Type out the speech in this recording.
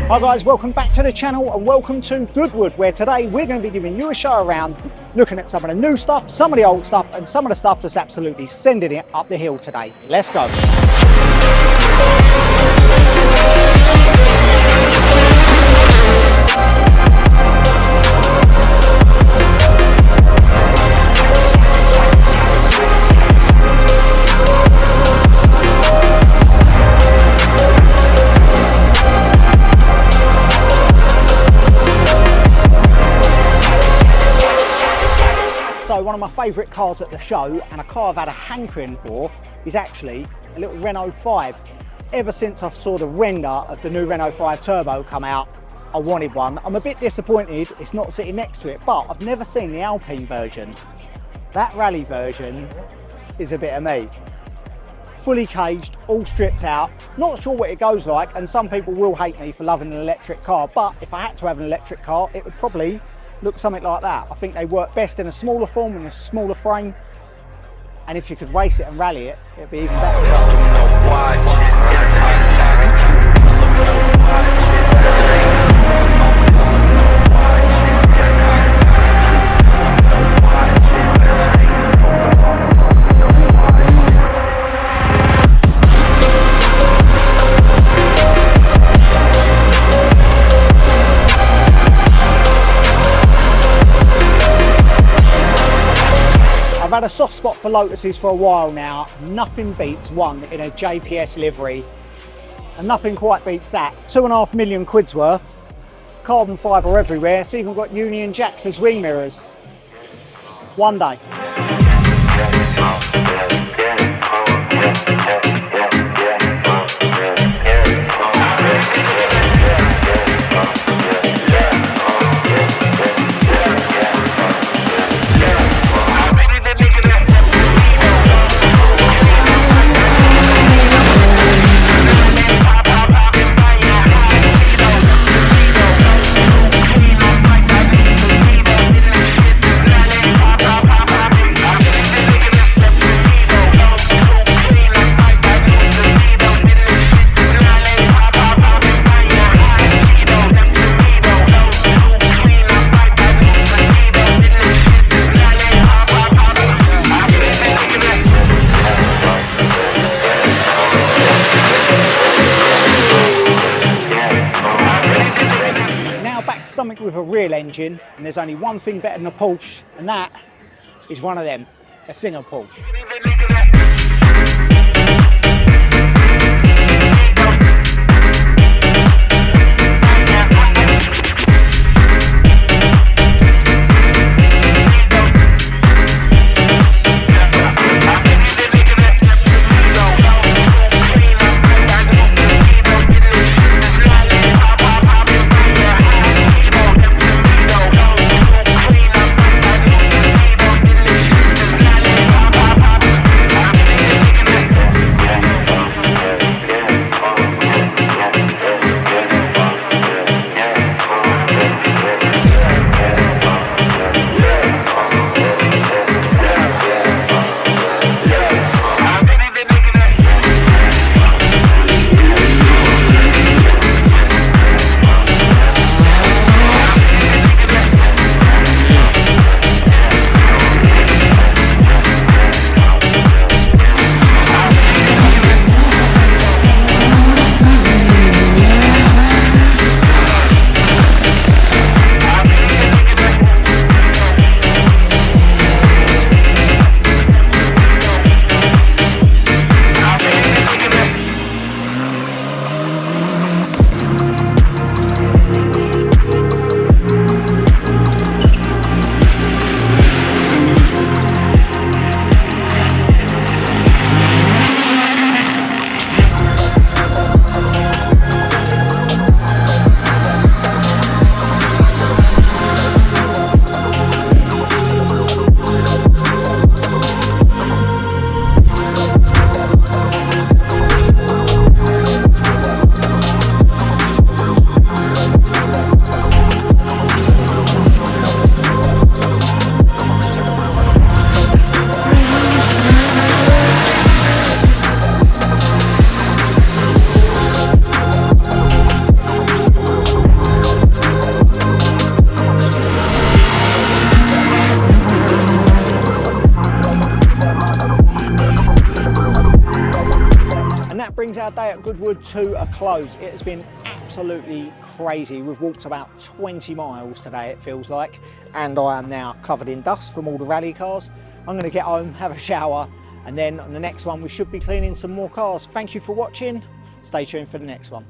Hi guys, welcome back to the channel and welcome to Goodwood, where today we're going to be giving you a show around, looking at some of the new stuff, some of the old stuff and some of the stuff that's absolutely sending it up the hill today. Let's go. So one of my favourite cars at the show, and a car I've had a hankering for, is actually a little Renault 5. Ever since I saw the render of the new Renault 5 Turbo come out, I wanted one. I'm a bit disappointed it's not sitting next to it, but I've never seen the Alpine version. That rally version is a bit of me. Fully caged, all stripped out. Not sure what it goes like, and some people will hate me for loving an electric car, but if I had to have an electric car, it would probably look something like that. I think they work best in a smaller form, in a smaller frame, and if you could race it and rally it, it'd be even better. I've had a soft spot for Lotuses for a while now. Nothing beats one in a JPS livery, and nothing quite beats that. 2.5 million quid's worth, carbon fibre everywhere. It's even got Union Jacks as wing mirrors. One day. Something with a real engine, and there's only one thing better than a Porsche, and that is one of them, a Singer Porsche. Goodwood to a close. It has been absolutely crazy. We've walked about 20 miles today, it feels like, and I am now covered in dust from all the rally cars. I'm going to get home, have a shower, and then on the next one we should be cleaning some more cars. Thank you for watching. Stay tuned for the next one.